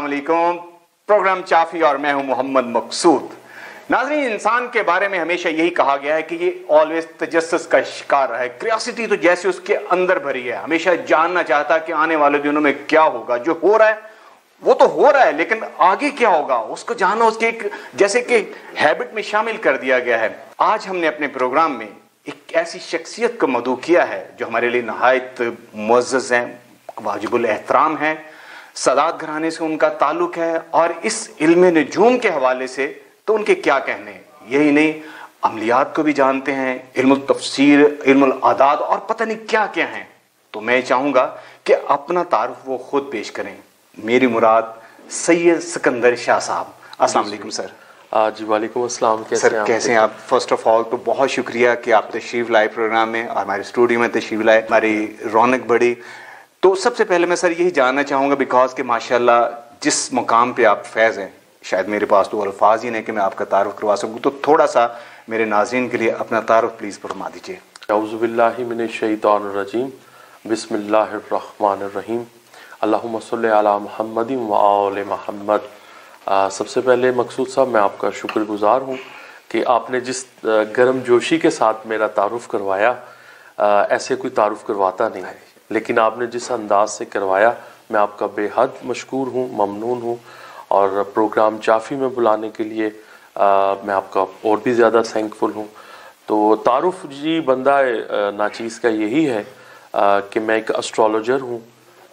अस्सलाम वालेकुम। प्रोग्राम चाफी और मैं हूं मोहम्मद मकसूद। नाज़रीन, इंसान के बारे में हमेशा यही कहा गया है कि ये ऑलवेज तजस्सुस का शिकार रहा है। क्यूरियोसिटी तो जैसे उसके अंदर भरी है, हमेशा जानना चाहता है कि आने वाले दिनों में क्या होगा। जो हो रहा है वो तो हो रहा है, लेकिन आगे क्या होगा उसको जानना उसके एक जैसे कि हैबिट में शामिल कर दिया गया है। आज हमने अपने प्रोग्राम में एक ऐसी शख्सियत को मदऊ किया है जो हमारे लिए नहायत मुअज़्ज़ज़ हैं, वाजिबुल एहतराम हैं। सदात घराने से उनका ताल्लुक है और इस इल्म नजूम के हवाले से तो उनके क्या कहने। यही नहीं, अमलियात को भी जानते हैं, इल्मुल तफसीर, इल्मुल आदाद और पता नहीं क्या क्या हैं। तो मैं चाहूँगा कि अपना तारुफ वो खुद पेश करें। मेरी मुराद सैयद सिकंदर शाह साहब। अस्सलाम वालेकुम सर। जी वालेकुम अस्सलाम। कैसे हैं आप? फर्स्ट ऑफ ऑल तो बहुत शुक्रिया कि आप तशरीफ़ लाए प्रोग्राम में और हमारे स्टूडियो में तशरीफ़ लाए, हमारी रौनक बढ़ी। तो सबसे पहले मैं सर यही जानना चाहूँगा, बिकॉज कि माशाल्लाह जिस मुकाम पे आप फैज़ हैं, शायद मेरे पास तो अल्फाज ही नहीं कि मैं आपका तारुफ करवा सकूँ। तो थोड़ा सा मेरे नाज़रीन के लिए अपना तारुफ प्लीज़ फरमा दीजिए। औज़ु बिल्लाहि मिनश शैतानिर रजीम, बिस्मिल्लाहिर रहमानिर रहीम, अल्लाहुम्मा सल्लि अला मुहम्मदिन व आले मुहम्मद। सबसे पहले मकसूद साहब, मैं आपका शुक्रगुजार हूँ कि आपने जिस गर्मजोशी के साथ मेरा तारुफ करवाया, ऐसे कोई तारुफ करवाता नहीं, लेकिन आपने जिस अंदाज से करवाया, मैं आपका बेहद मशकूर हूँ, ममनून हूँ। और प्रोग्राम चाफ़ी में बुलाने के लिए मैं आपका और भी ज़्यादा थैंकफुल हूँ। तो तारुफ जी बंदा नाचीज़ का यही है कि मैं एक एस्ट्रोलॉजर हूँ,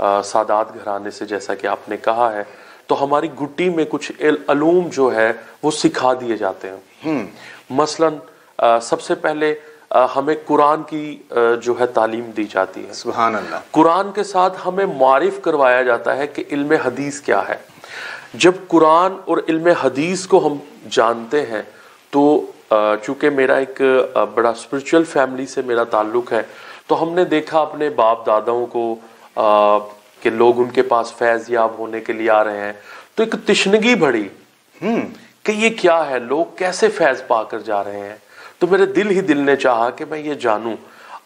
सादात घराने से, जैसा कि आपने कहा है। तो हमारी गुट्टी में कुछ अलूम जो है वो सिखा दिए जाते हैं। मसलन सबसे पहले हमें कुरान की जो है तालीम दी जाती है। सुभान अल्लाह। कुरान के साथ हमें मारिफ करवाया जाता है कि इल्म हदीस क्या है। जब कुरान और इल्म हदीस को हम जानते हैं तो चूँकि मेरा एक बड़ा स्पिरिचुअल फैमिली से मेरा ताल्लुक़ है, तो हमने देखा अपने बाप दादाओं को कि लोग उनके पास फैज़ याब होने के लिए आ रहे हैं, तो एक तिश्नगी बढ़ी कि ये क्या है, लोग कैसे फैज़ पाकर जा रहे हैं। तो मेरे दिल ने चाहा कि मैं ये जानूं।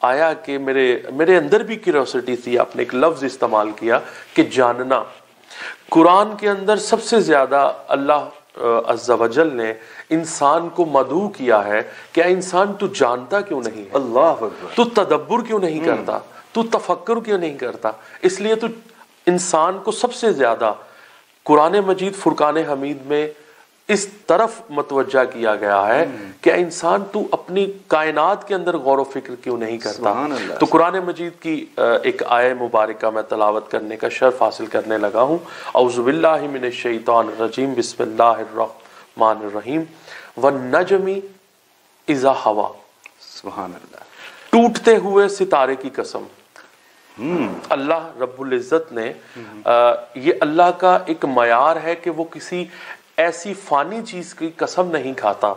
आया कि मेरे अंदर भी क्यूरियोसिटी थी। आपने एक लफ्ज़ इस्तेमाल किया कि जानना। कुरान के अंदर सबसे ज़्यादा अल्लाह अज़्ज़ा वजल ने इंसान को मदऊ किया है, क्या इंसान तू जानता क्यों नहीं है? अल्लाह अकबर। तू तदब्बुर क्यों नहीं करता? तू तफक्कुर क्यों नहीं करता? इसलिए तो इंसान को सबसे ज़्यादा कुरान मजीद फुरकान हमीद में इस तरफ मतवज्जा किया गया है कि इंसान तू अपनी कायनात के अंदर गौर व फिक्र क्यों नहीं करता। तो कुरान मजीद की एक आय मुबारका मैं तलावत करने का शर्फ हासिल करने लगा हूँ। औज़ु बिल्लाहि मिनश शैतानिर रजीम, बिस्मिल्लाहिर रहमानिर रहीम, वन नजमी इज़ा हवा। सुभान अल्लाह। टूटते हुए सितारे की कसम। अल्लाह रब्बुल इज़्ज़त ने ये अल्लाह का एक मयार है कि वो किसी ऐसी फानी चीज की कसम नहीं खाता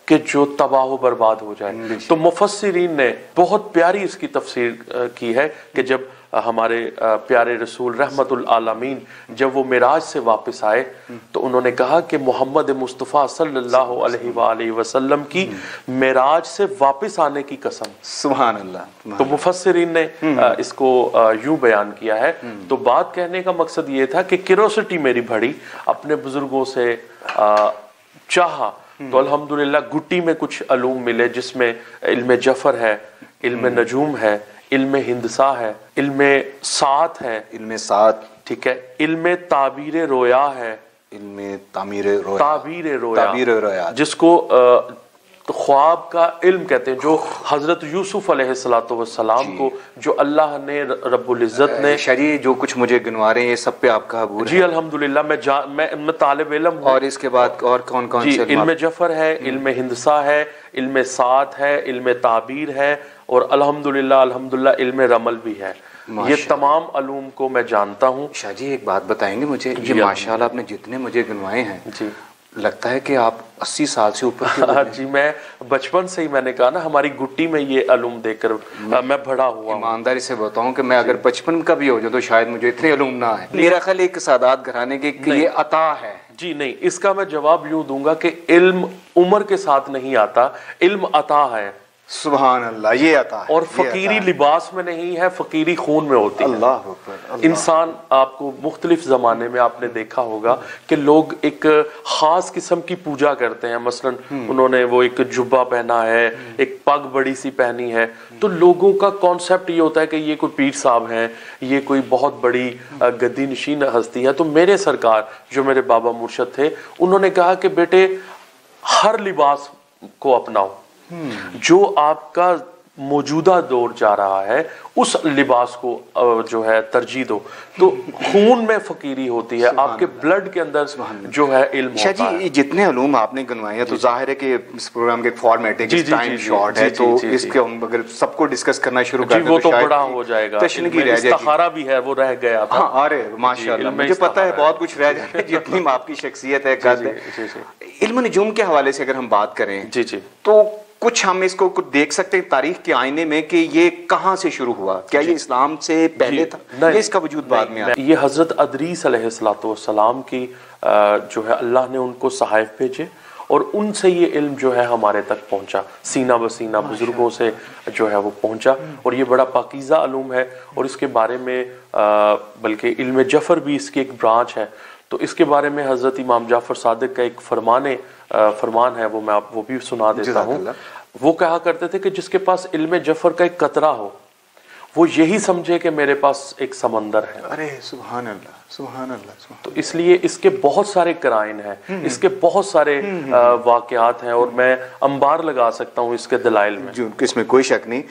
कि जो तबाह बर्बाद हो जाए। तो मुफस्सिरीन ने बहुत प्यारी इसकी तफसीर की है कि जब हमारे प्यारे रसूल रहमतुल आलमीन जब वो मिराज से वापस आए तो उन्होंने कहा कि मोहम्मद मुस्तफ़ा सल्लल्लाहु अलैहि वसल्लम की मिराज से वापस आने की कसम। सुभान अल्लाह। तो मुफस्सिरीन ने इसको यूं बयान किया है। तो बात कहने का मकसद ये था कि क्यूरियोसिटी मेरी बढ़ी, अपने बुजुर्गों से चाहा तो अल्हम्दुलिल्लाह गुट्टी में कुछ अलूम मिले, जिसमें इल्म जफर है, इल्म नजूम है, इल्म हिंदसा है, इल्म सात है, इल्म सात, ठीक है, इल्म ताबीर रोया है, इल्म ताबीर रोया, जिसको ख्वाब का इल्म कहते हैं, जो हजरत यूसुफ अलैहिस्सलाम को जो अल्लाह ने रब्बुल इज़्ज़त ने शरी जो कुछ मुझे गिनवा रहे हैं ये सब पे आपका अबूर जी। अल्हम्दुलिल्लाह मैं तालिब इल्म हूं। और इसके बाद और कौन कौन से? इल्म जफर है, इल्म हिंदसा है, इल्म सात है, इल्म ताबीर है और अल्हम्दुलिल्लाह इल्म रमल भी है। ये तमाम अलूम को मैं जानता हूँ। शाह जी एक बात बताएंगे मुझे, ये माशाल्लाह आपने जितने मुझे गिनवाए हैं जी, लगता है कि आप 80 साल से ऊपर जी, मैं बचपन से ही, मैंने कहा ना, हमारी गुट्टी में ये अलूम देकर मैं बड़ा हुआ। ईमानदारी से बताऊं कि मैं अगर बचपन का भी हो जाऊं तो शायद मुझे इतने अलूम ना आए। मेरा ख्याल एक सादात घराने के ये अता है। जी नहीं, इसका मैं जवाब यूं दूंगा कि इल्म उम्र के साथ नहीं आता, इल्म अता है। सुभान अल्लाह, ये आता है। और फकीरी लिबास में नहीं है, फकीरी खून में होती है। अल्लाह अकबर। इंसान, आपको मुख्तलिफ ज़माने में आपने देखा होगा कि लोग एक ख़ास किस्म की पूजा करते हैं। मसलन उन्होंने वो एक जुब्बा पहना है, एक पग बड़ी सी पहनी है, तो लोगों का कॉन्सेप्ट ये होता है कि ये कोई पीर साहब हैं, ये कोई बहुत बड़ी गद्दी नशीन हस्ती है। तो मेरे सरकार, जो मेरे बाबा मुर्शद थे, उन्होंने कहा कि बेटे हर लिबास को अपनाओ, जो आपका मौजूदा दौर जा रहा है उस लिबास को जो है तरजीह दो। तो खून में फकीरी होती है, आपके ब्लड के अंदर जो है इल्म होता है। जी, जितने उलूम आपने गिनवाए हैं, तो जाहिर है कि इस प्रोग्राम के फॉर्मेट है, टाइम शॉर्ट है, तो इसके अगर सबको डिस्कस करना शुरू कर दें वो तो बड़ा हो जाएगा। तशनीकी रह जाएगी। इस्तिखारा भी है, वो रह गया था। हाँ, अरे माशाअल्लाह, मुझे पता है बहुत कुछ रह जाएगा, जितनी आपकी शख्सियत है, कद है। इल्म नजूम के हवाले से अगर हम बात करें तो कुछ हम इसको कुछ देख सकते हैं तारीख के आईने में कि ये कहाँ से शुरू हुआ? क्या ये इस्लाम से पहले था या इसका वजूद बाद में आया? ये हजरत अदरीस अलैहिस्सलाम की जो है अल्लाह ने उनको सहाइफ भेजे और उनसे ये इल्म जो है हमारे तक पहुंचा, सीना बसीना बुजुर्गों से जो है वो पहुंचा। और ये बड़ा पाकीज़ा इल्म है और इसके बारे में बल्कि इल्म जफ़र भी इसकी एक ब्रांच है। तो इसके बारे में हजरत इमाम जाफर सादिक का एक फरमान है, वो मैं आप वो भी सुना देता हूँ। वो कहा करते थे कि जिसके पास इल्म जफर का एक कतरा हो, वो यही समझे कि मेरे पास एक समंदर है। अरे सुभान अल्लाह, सुभान अल्लाह। तो इसलिए इसके बहुत सारे कराइन हैं, इसके बहुत सारे वाकयात हैं और मैं अंबार लगा सकता हूँ इसके दलाइल में, जो इसमें कोई शक नहीं।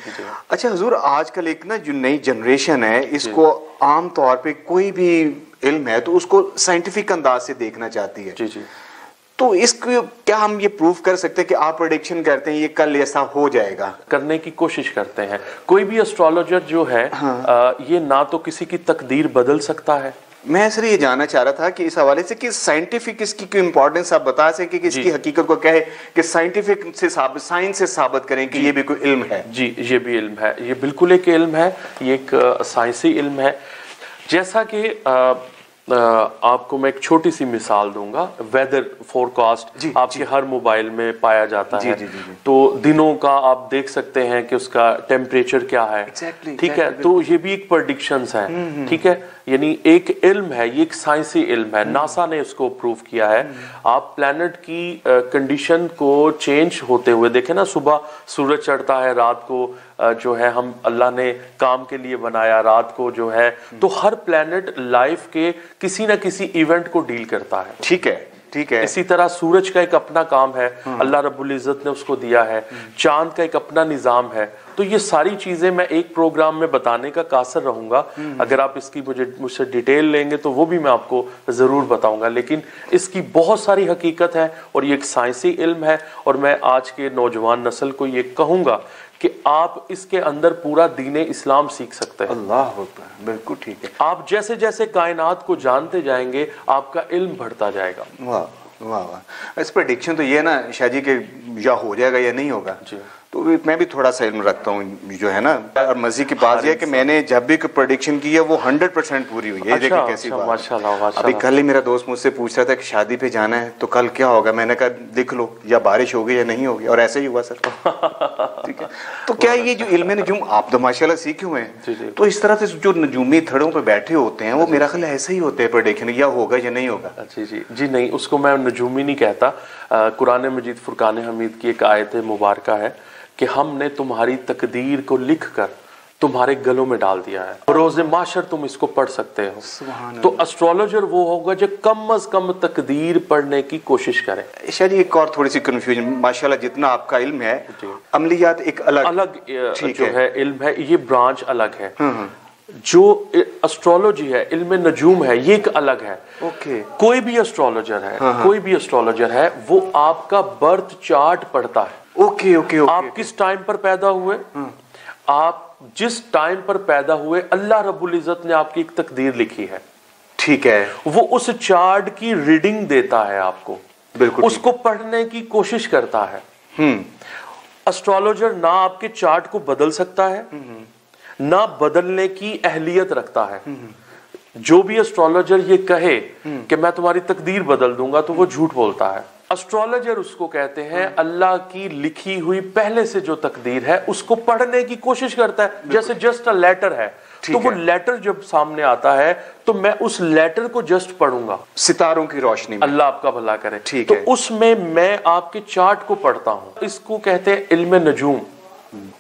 अच्छा हुजूर, आजकल एक ना जो नई जनरेशन है, इसको आम तौर पे कोई भी इल्म है तो उसको साइंटिफिक अंदाज से देखना चाहती है। जी जी। तो इसको क्या हम ये प्रूव कर सकते हैं कि आप प्रेडिक्शन करते हैं ये कल ऐसा हो जाएगा? करने की कोशिश करते हैं। कोई भी एस्ट्रोलॉजर जो है ये ना तो किसी की तकदीर बदल सकता है। मैं सर ये जानना चाह रहा था कि इस हवाले से कि साइंटिफिक इसकी कोई इंपॉर्टेंस आप बता सकें कि इसकी हकीकत को कहे कि साइंटिफिक से साइंस से साबित करें कि ये भी कोई इल्म है। जी, ये भी इल्म है, ये बिल्कुल एक इल्म है, ये एक साइंसी इल्म है। जैसा कि आपको मैं एक छोटी सी मिसाल दूंगा। वेदर फोरकास्ट आपके हर मोबाइल में पाया जाता है। तो दिनों का आप देख सकते हैं कि उसका टेम्परेचर क्या है। ठीक है, तो ये भी एक प्रेडिक्शंस है। ठीक है, यानी एक इल्म है, ये एक साइंसी इल्म है। नासा ने इसको प्रूव किया है। आप प्लैनेट की कंडीशन को चेंज होते हुए देखें ना, सुबह सूरज चढ़ता है, रात को जो है हम अल्लाह ने काम के लिए बनाया, रात को जो है, तो हर प्लैनेट लाइफ के किसी ना किसी इवेंट को डील करता है। ठीक है, ठीक है। इसी तरह सूरज का एक अपना काम है, अल्लाह रब्बुल इज्जत ने उसको दिया है। चांद का एक अपना निजाम है। तो ये सारी चीजें मैं एक प्रोग्राम में बताने का कासर रहूंगा। अगर आप इसकी मुझसे डिटेल लेंगे तो वो भी मैं आपको जरूर बताऊंगा, लेकिन इसकी बहुत सारी हकीकत है और ये एक साइंसी इल्म है। और मैं आज के नौजवान नस्ल को ये कहूंगा कि आप इसके अंदर पूरा दीन इस्लाम सीख सकते हैं। अल्लाह अकबर, बिल्कुल ठीक है। आप जैसे जैसे कायनात को जानते जाएंगे आपका इल्म बढ़ता जाएगा। वाह वाह वाह। इस प्रेडिक्शन तो ये है ना शाह जी के या हो जाएगा या नहीं होगा जी। तो मैं भी थोड़ा सा इल्म रखता हूँ जो है ना। और मजे की बात यह है कि मैंने जब भी प्रेडिक्शन की है वो 100% पूरी हुई है। अच्छा, देखिए कैसी बात। माशाल्लाह। अभी कल ही मेरा दोस्त मुझसे पूछ रहा था कि शादी पे जाना है तो कल क्या होगा। मैंने कहा लिख लो, या बारिश होगी या नहीं होगी, और ऐसे ही हुआ सर। ठीक है, तो क्या ये जो इल्म नजूम आप तो माशाल्लाह सीखे हुए हैं, तो इस तरह से जो नजूमी थड़ों पे बैठे होते हैं वो मेरा ख्याल ऐसे ही होते हैं प्रेडिक्शन, या होगा या नहीं होगा। जी जी जी, नहीं, उसको मैं नजूमी नहीं कहता। कुरान मजीद फुरकान हमीद की एक आयत मुबारका है कि हमने तुम्हारी तकदीर को लिखकर तुम्हारे गलों में डाल दिया है, रोज़े माशर तुम इसको पढ़ सकते हो। तो एस्ट्रोलॉजर वो होगा जो कम अज कम तकदीर पढ़ने की कोशिश करे। शायद एक और थोड़ी सी कंफ्यूजन, माशाल्लाह जितना आपका इल्म है, अमलियात एक अलग जो है इल्म है, ये ब्रांच अलग है। जो एस्ट्रोलॉजी है, इल्म नजूम है, ये एक अलग है। ओके। कोई भी एस्ट्रोलॉजर है, कोई भी एस्ट्रोलॉजर है, वो आपका बर्थ चार्ट पढ़ता है। Okay okay okay. आप किस टाइम पर पैदा हुए, आप जिस टाइम पर पैदा हुए, अल्लाह रब्बुल इज्जत ने आपकी एक तकदीर लिखी है। ठीक है, वो उस चार्ट की रीडिंग देता है आपको, बिल्कुल उसको पढ़ने की कोशिश करता है। एस्ट्रोलॉजर ना आपके चार्ट को बदल सकता है, ना बदलने की अहलियत रखता है। जो भी एस्ट्रोलॉजर ये कहे कि मैं तुम्हारी तकदीर बदल दूंगा तो वो झूठ बोलता है। एस्ट्रोलॉजर उसको कहते हैं, अल्लाह की लिखी हुई पहले से जो तकदीर है उसको पढ़ने की कोशिश करता है, जैसे जस्ट अ लेटर है, तो वो लेटर जब सामने आता है तो मैं उस लेटर को जस्ट पढ़ूंगा सितारों की रोशनी में। अल्लाह आपका भला करे। ठीक तो है। उसमें मैं आपके चार्ट को पढ़ता हूं, इसको कहते हैं इल्म नजूम।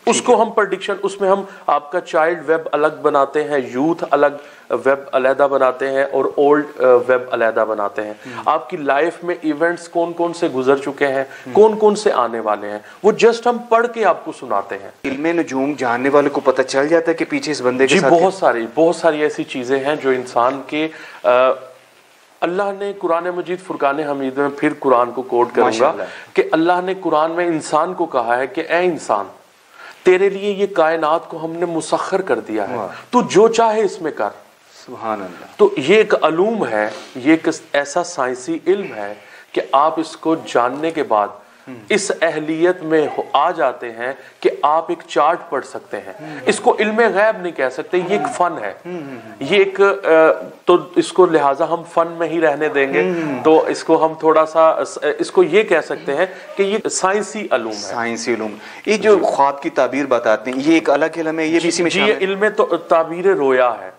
उसको हम प्रेडिक्शन, उसमें हम आपका चाइल्ड वेब अलग बनाते हैं, यूथ अलग वेब अलहदा बनाते हैं और ओल्ड वेब अलहदा बनाते हैं। आपकी लाइफ में इवेंट्स कौन कौन से गुजर चुके हैं, कौन कौन से आने वाले हैं, वो जस्ट हम पढ़ के आपको सुनाते हैं। इल्मे नजूम जानने वाले को पता चल जाता है कि पीछे इस बंदे के जी साथ बहुत सारी ऐसी चीजें हैं जो इंसान के अल्लाह ने कुरान मजीद फुरकान हमीद में, फिर कुरान को कोट करूंगा कि अल्लाह ने कुरान में इंसान को कहा है कि ए इंसान, तेरे लिए ये कायनात को हमने मुसख्खर कर दिया है, तू जो चाहे इसमें कर। सुभान अल्लाह। तो ये एक अलूम है, ये एक ऐसा साइंसी इल्म है कि आप इसको जानने के बाद इस अहलियत में आ जाते हैं कि आप एक चार्ट पढ़ सकते हैं। इसको इल्म गैब नहीं कह सकते, ये एक फन है, ये एक तो इसको लिहाजा हम फन में ही रहने देंगे। तो इसको हम थोड़ा सा इसको ये कह सकते हैं कि ये साइंसी अलूम है। साइंसी इल्म, ये जो ख्वाब की ताबीर बताते हैं, ये एक अलग इल्म है, ये भी इसी में शामिल है। ये इल्म तो ताबीर रोया है,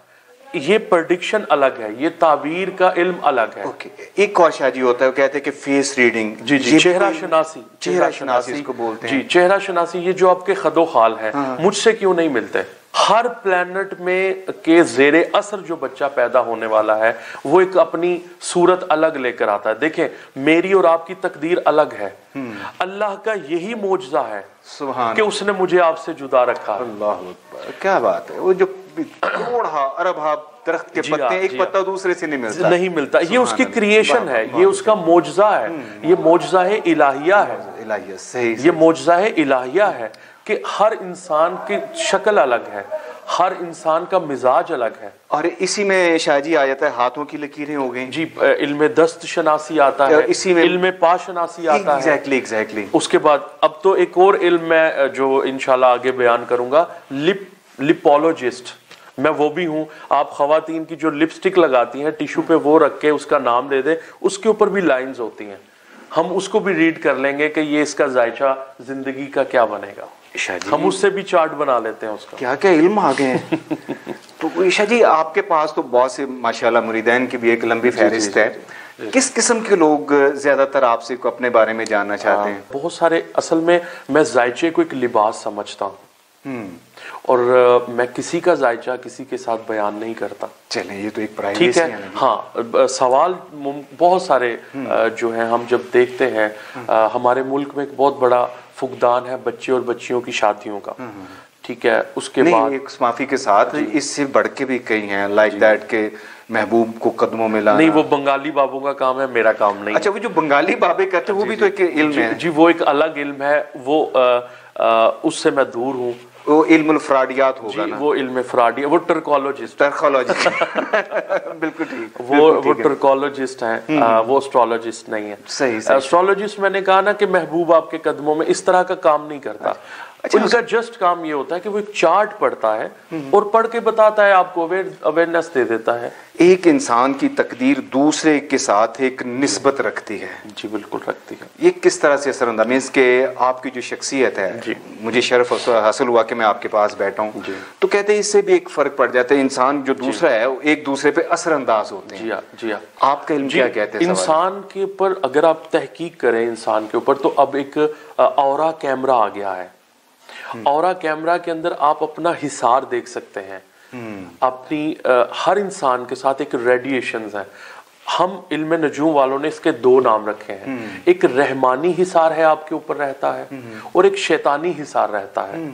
ये प्रेडिक्शन अलग है, ये ताबीर का इल्म अलग है। ओके। एक और शादी होता है, वो कहते हैं कि फेस रीडिंग। जी चेहरा शनासी, चेहरा शनासी इसको बोलते हैं। जी चेहरा शनासी, ये जो आपके खदो खाल है मुझसे क्यों नहीं मिलते। हर प्लेनेट में के जेरे असर जो बच्चा पैदा होने वाला है वो एक अपनी सूरत अलग लेकर आता है। देखें, मेरी और आपकी तकदीर अलग है, अल्लाह का यही मौजज़ा है सुभान कि उसने मुझे आपसे जुदा रखा। अल्लाह अकबर, क्या बात है। वो जो करोड़ अरब दरख्त के पत्ते, एक पत्ता दूसरे से नहीं मिलता, ये उसकी क्रिएशन है, ये उसका मौजज़ा है, ये मौजज़ा है इलाहिया है, ये मौजज़ा है इलाहिया है कि हर इंसान की शक्ल अलग है, हर इंसान का मिजाज अलग है। और इसी में शाहजी आ जाता है हाथों की लकीरें हो गई जी, इल्म दस्त शनासी आता है, इसी में इल्म पा शनासी आता है। एग्जैक्टली। उसके बाद अब तो एक और इल्म मैं जो इंशाल्लाह आगे बयान करूंगा, लिपोलॉजिस्ट, मैं वो भी हूँ। आप खवातीन की जो लिपस्टिक लगाती हैं टिश्यू पे, वो रख के उसका नाम दे दे, उसके ऊपर भी लाइंस होती हैं, हम उसको भी रीड कर लेंगे कि ये इसका जायचा जिंदगी का क्या बनेगा। हम उससे भी चार्ट बना लेते हैं उसका। क्या क्या इल्म आ गए हैं। तो ईशा जी, आपके पास तो बहुत से माशाल्लाह मुरीदैन की भी एक लंबी फहरिस्त है। किस किस्म के लोग ज्यादातर आपसे को अपने बारे में जानना चाहते हैं? बहुत सारे। असल में मैं जायचे को एक लिबास समझता हूँ और मैं किसी का जायचा किसी के साथ बयान नहीं करता। चलें, ये तो एक प्राइवेसी ठीक है। हाँ, सवाल बहुत सारे जो हैं हम जब देखते हैं, हमारे मुल्क में एक बहुत बड़ा फुकदान है बच्चे और बच्चियों की शादियों का। ठीक है, उसके बाद एक माफी के साथ इससे बढ़ के भी कई हैं लाइक दैट के महबूब को कदमों में लाना। नहीं, वो बंगाली बाबों का काम है, मेरा काम नहीं। अच्छा, वो जो बंगाली बाबे करते हैं वो भी तो एक इल्म है। जी, वो एक अलग इल्म है, वो उससे मैं दूर हूँ। वो इल्मुल फ्राडियात होगा ना? वो इल्म फ्राडिया, वो टर्कोलॉजिस्ट बिल्कुल ठीक। वो टर्कोलॉजिस्ट हैं, वो एस्ट्रोलॉजिस्ट नहीं है। सही। एस्ट्रोलॉजिस्ट मैंने कहा ना कि महबूब आपके कदमों में, इस तरह का काम नहीं करता। अच्छा, उनका जस्ट काम ये होता है कि वो एक चार्ट पढ़ता है और पढ़ के बताता है आपको, अवेयरनेस दे देता है। एक इंसान की तकदीर दूसरे के साथ एक निस्बत रखती है। जी बिल्कुल रखती है। ये किस तरह से असरअंदाज, मींस के आपकी जो शख्सियत है, मुझे शर्फ हासिल हुआ कि मैं आपके पास बैठा हूँ, तो कहते हैं इससे भी एक फर्क पड़ जाता है। इंसान जो दूसरा है वो एक दूसरे पे असरअंदाज होते हैं। जी हाँ। आपका इल्म क्या कहते हैं? इंसान के ऊपर अगर आप तहकीक करें इंसान के ऊपर, तो अब एक औरा कैमरा आ गया है। औरा कैमरा के अंदर आप अपना हिसार देख सकते हैं, अपनी हर इंसान के साथ एक रेडिएशंस है। हम इल्म नजूम वालों ने इसके दो नाम रखे हैं, एक रहमानी हिसार है आपके ऊपर रहता है और एक शैतानी हिसार रहता है।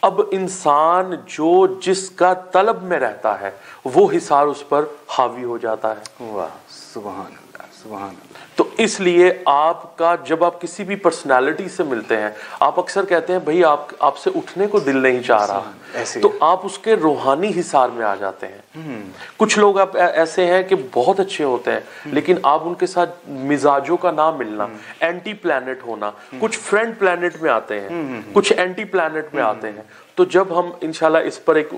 अब इंसान जो जिसका तलब में रहता है वो हिसार उस पर हावी हो जाता है। वाह, सुभान अल्लाह, सुभान अल्लाह। तो इसलिए आपका जब आप किसी भी पर्सनालिटी से मिलते हैं, आप अक्सर कहते हैं भाई आपसे उठने को दिल नहीं चाह रहा, तो आप उसके रूहानी हिसार में आ जाते हैं। कुछ लोग आप ऐसे हैं कि बहुत अच्छे होते हैं लेकिन आप उनके साथ मिजाजों का ना मिलना, एंटी प्लैनेट होना, कुछ फ्रेंड प्लैनेट में आते हैं, कुछ एंटी प्लैनेट में आते हैं। तो जब हम इंशाल्लाह इस पर एक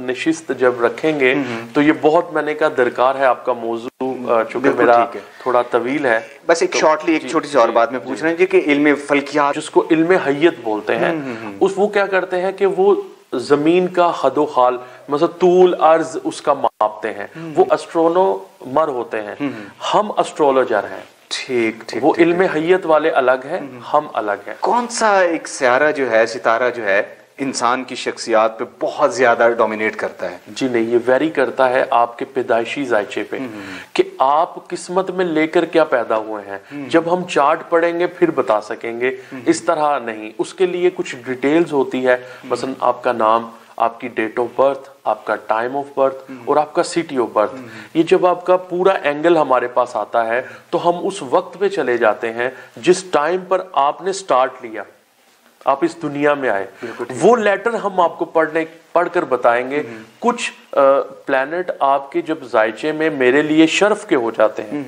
नशिस्त जब रखेंगे तो ये बहुत मैंने कहा दरकार है आपका मौजू چونکہ میرا تھوڑا طویل ہے، بس ایک شارٹلی ایک چھوٹی سی اور بات میں پوچھ رہے ہیں جی کہ علم فلکیات جس کو علم حیت بولتے ہیں، وہ کیا کرتے ہیں کہ وہ زمین کا حد و خال مثلا طول عرض اس کا ماپتے ہیں، وہ اسٹرونومر ہوتے ہیں، ہم اسٹرولوجر ہیں۔ ٹھیک وہ علم حیت والے الگ ہیں، ہم الگ ہیں۔ کون سا ایک سیارہ جو ہے، ستارہ جو ہے، انسان کی شخصیات پہ بہت زیادہ ڈومینیٹ کرتا ہے؟ جی نہیں، یہ ویری کرتا ہے آپ کے پیدائشی ذائچے پہ کہ آپ قسمت میں لے کر کیا پیدا ہوئے ہیں۔ جب ہم چارٹ پڑھیں گے پھر بتا سکیں گے، اس طرح نہیں۔ اس کے لیے کچھ ڈیٹیلز ہوتی ہے، مثلا آپ کا نام، آپ کی ڈیٹ آف برتھ، آپ کا ٹائم آف برتھ اور آپ کا سٹی آف برتھ۔ یہ جب آپ کا پورا اینگل ہمارے پاس آتا ہے تو ہم اس وقت پہ چلے جاتے ہیں جس ٹائم پر آپ نے سٹارٹ لیا، آپ اس دنیا میں آئے۔ وہ لیٹر ہم آپ کو پڑھ کر بتائیں گے۔ کچھ پلانٹ آپ کے جب ذائچے میں میرے لیے شرف کے ہو جاتے ہیں،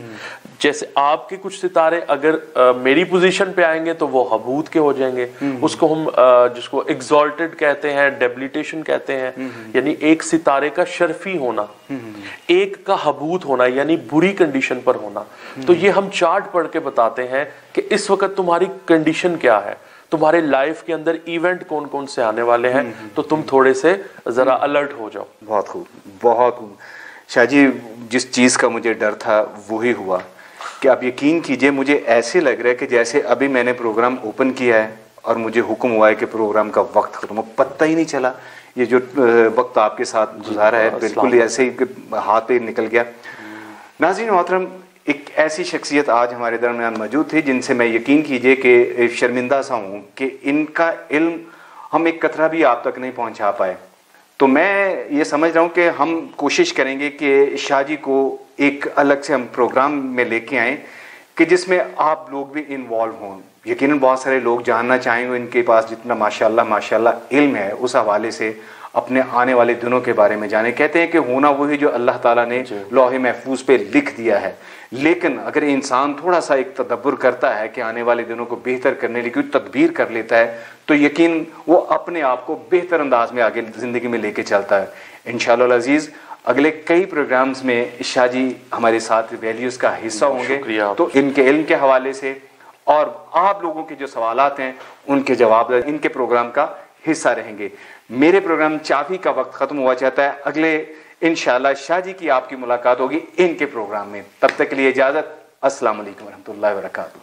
جیسے آپ کے کچھ ستارے اگر میری پوزیشن پہ آئیں گے تو وہ حبوط کے ہو جائیں گے، اس کو ہم جس کو ایگزالٹڈ کہتے ہیں، ڈیبلیٹیشن کہتے ہیں، یعنی ایک ستارے کا شرفی ہونا، ایک کا حبوط ہونا یعنی بری کنڈیشن پر ہونا۔ تو یہ ہم چارٹ پڑھ کے بتاتے ہیں کہ اس وقت تمہاری کنڈیشن کیا ہے، تمہارے لائف کے اندر ایونٹ کون کون سے آنے والے ہیں، تو تم تھوڑے سے ذرا الرٹ ہو جاؤ۔ بہت خوب، بہت خوب شاہ جی۔ جس چیز کا مجھے ڈر تھا وہی ہوا کہ آپ یقین کیجئے، مجھے ایسے لگ رہا ہے کہ جیسے ابھی میں نے پروگرام اوپن کیا ہے اور مجھے حکم ہوا ہے کہ پروگرام کا وقت ختم ہو، پتہ ہی نہیں چلا۔ یہ جو وقت آپ کے ساتھ گزارا ہے بالکل ایسے ہی ہاتھ پہ نکل گیا۔ ناظرین محترم، ایک ایسی شخصیت آج ہمارے درمیان موجود تھی جن سے میں یقین کیجئے کہ شرمندہ سا ہوں کہ ان کا علم ہم ایک قطرہ بھی آپ تک نہیں پہنچا پائے۔ تو میں یہ سمجھ رہا ہوں کہ ہم کوشش کریں گے کہ شاہ جی کو ایک الگ سے ہم پروگرام میں لے کے آئیں کہ جس میں آپ لوگ بھی انوالو ہوں۔ یقیناً بہت سارے لوگ جاننا چاہیں گے، ان کے پاس جتنا ماشاءاللہ علم ہے اس حوالے سے اپنے آنے والے دنوں کے بارے میں جانے۔ کہتے ہیں کہ ہونا وہی جو اللہ تعالیٰ نے لوح محفوظ پہ لکھ دیا ہے، لیکن اگر انسان تھوڑا سا ایک تدبر کرتا ہے کہ آنے والے دنوں کو بہتر کرنے کے لیے تدبیر کر لیتا ہے تو یقین وہ اپنے آپ کو بہتر انداز میں آگے زندگی میں لے کے چلتا ہے۔ انشاءاللہ العزیز اگلے کئی پروگرامز میں شاہ جی ہمارے ساتھ ویلیوز کا حصہ ہوں گے، تو ان کے علم کے حوالے سے اور آپ لوگوں کے جو سوالات ہیں ان کے جواب ان کے پروگرام کا حصہ رہیں گے۔ میرے پروگرام چافی کا وقت ختم ہوا چاہتا ہے، اگلے انشاءاللہ شاہ جی کی آپ کی ملاقات ہوگی ان کے پروگرام میں۔ تب تک کے لیے اجازت، السلام علیکم ورحمۃ اللہ وبرکاتہ۔